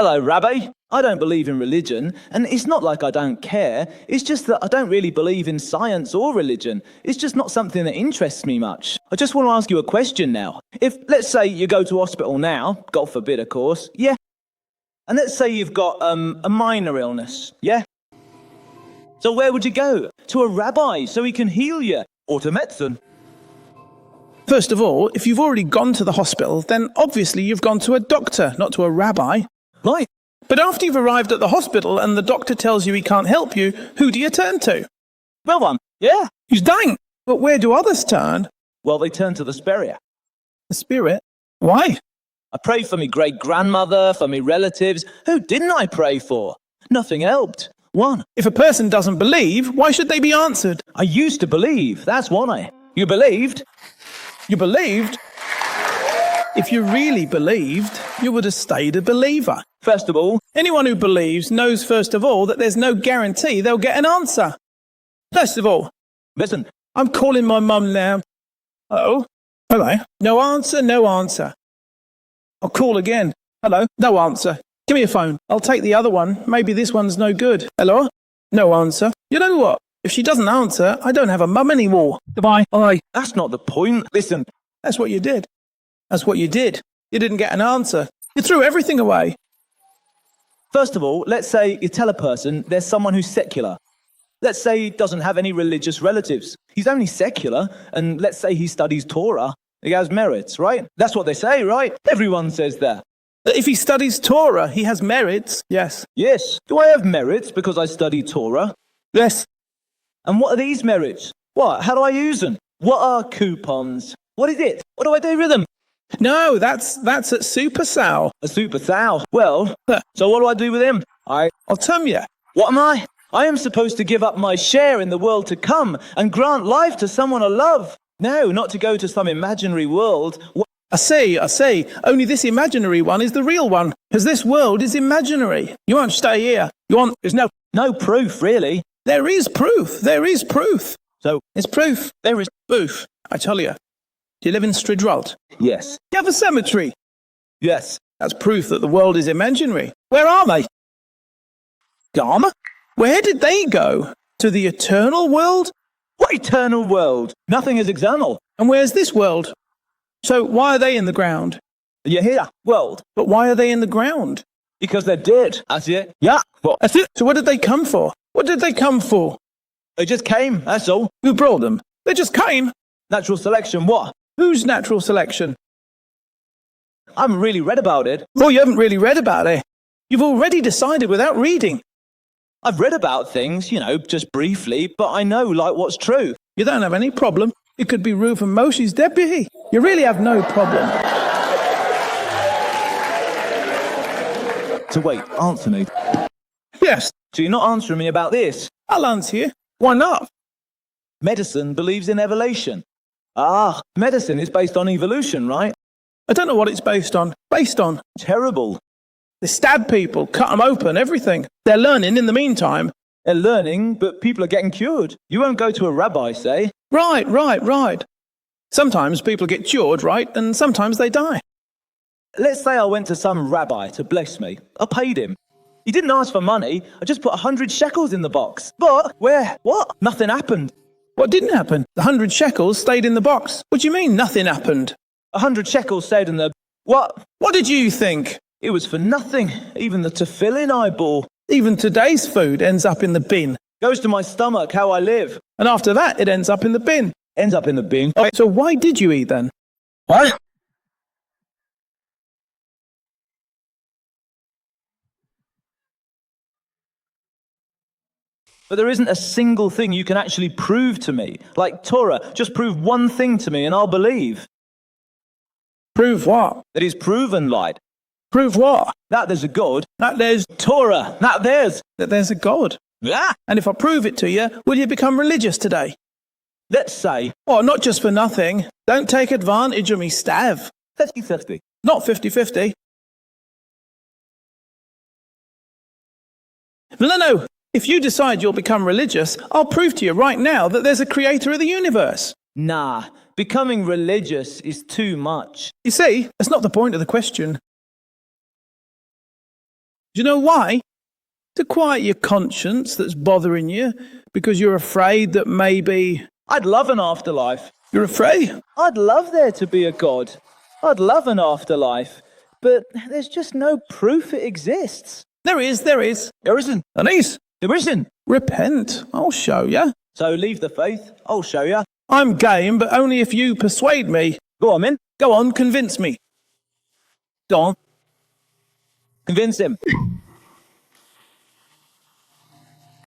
Hello, Rabbi. I don't believe in religion, and it's not like I don't care. It's just that I don't really believe in science or religion. It's just not something that interests me much. I just want to ask you a question now. If, let's say, you go to hospital now, God forbid, of course, yeah? And let's say you've got a minor illness, yeah? So where would you go? To a rabbi, so he can heal you, or to medicine? First of all, if you've already gone to the hospital, then obviously you've gone to a doctor, not to a rabbi. Right. But after you've arrived at the hospital and the doctor tells you he can't help you, who do you turn to? Well, one, yeah. He's dying. But where do others turn? Well, they turn to the spirit. The spirit? Why? I prayed for me great-grandmother, for me relatives. Who didn't I pray for? Nothing helped. One. If a person doesn't believe, why should they be answered? I used to believe. That's why. You believed? You believed? If you really believed, you would have stayed a believer. First of all, anyone who believes knows, first of all, that there's no guarantee they'll get an answer. First of all, listen, I'm calling my mum now. Hello? Hello? No answer, no answer. I'll call again. Hello? No answer. Give me a phone. I'll take the other one. Maybe this one's no good. Hello? No answer. You know what? If she doesn't answer, I don't have a mum anymore. Goodbye. Bye. That's not the point. Listen. That's what you did. That's what you did. You didn't get an answer. You threw everything away. First of all, let's say you tell a person there's someone who's secular. Let's say he doesn't have any religious relatives. He's only secular, and let's say he studies Torah. He has merits, right? That's what they say, right? Everyone says that. That if he studies Torah, he has merits. Yes. Yes. Do I have merits because I study Torah? Yes. And what are these merits? What? How do I use them? What are coupons? What is it? What do I do with them? No, that's at Super Sal. A Super Sal? Well, so what do I do with him? I'll tell you. What am I? I am supposed to give up my share in the world to come and grant life to someone I love. No, not to go to some imaginary world. I see. Only this imaginary one is the real one, because this world is imaginary. You won't stay here. There's no proof, really. There is proof. So, it's proof. There is proof. I tell you. Do you live in Stridrolt? Yes. Do you have a cemetery? Yes. That's proof that the world is imaginary. Where are they? Gone? Where did they go? To the eternal world? What eternal world? Nothing is eternal. And where's this world? So why are they in the ground? You're here, world. But why are they in the ground? Because they're dead. That's it. Yeah. What? That's it. So what did they come for? What did they come for? They just came, that's all. Who brought them? They just came. Natural selection, what? Whose natural selection? I haven't really read about it. Well, you haven't really read about it. You've already decided without reading. I've read about things, just briefly, but I know, what's true. You don't have any problem. You could be Ruth and Moshe's deputy. You really have no problem. So wait, answer me. Yes. So you're not answering me about this? I'll answer you. Why not? Medicine believes in evolution. Medicine is based on evolution, right? I don't know what it's based on. Terrible. They stab people, cut them open, everything. They're learning in the meantime. They're learning, but people are getting cured. You won't go to a rabbi, say. Right. Sometimes people get cured, right? And sometimes they die. Let's say I went to some rabbi to bless me. I paid him. He didn't ask for money. I just put 100 shekels in the box. But where? What? Nothing happened. What didn't happen? The 100 shekels stayed in the box. What do you mean nothing happened? 100 shekels stayed in the... What? What did you think? It was for nothing. Even the tefillin I bought. Even today's food ends up in the bin. Goes to my stomach, how I live. And after that, it ends up in the bin. Ends up in the bin. Oh, so why did you eat then? What? But there isn't a single thing you can actually prove to me. Like Torah, just prove one thing to me and I'll believe. Prove what? That he's proven lied. Prove what? That there's a God. That there's Torah. That there's a God. Yeah. And if I prove it to you, will you become religious today? Let's say. Oh, not just for nothing. Don't take advantage of me, Stav. 50-50. Not 50-50. No. If you decide you'll become religious, I'll prove to you right now that there's a creator of the universe. Nah, becoming religious is too much. You see, that's not the point of the question. Do you know why? To quiet your conscience that's bothering you because you're afraid that maybe... I'd love an afterlife. You're afraid? I'd love there to be a God. I'd love an afterlife. But there's just no proof it exists. There is. There isn't. Denise, There isn't. repent. I'll show you. So leave the faith. I'll show you. I'm game, but only if you persuade me. Go on, then. Go on, convince me. Go on. Convince him.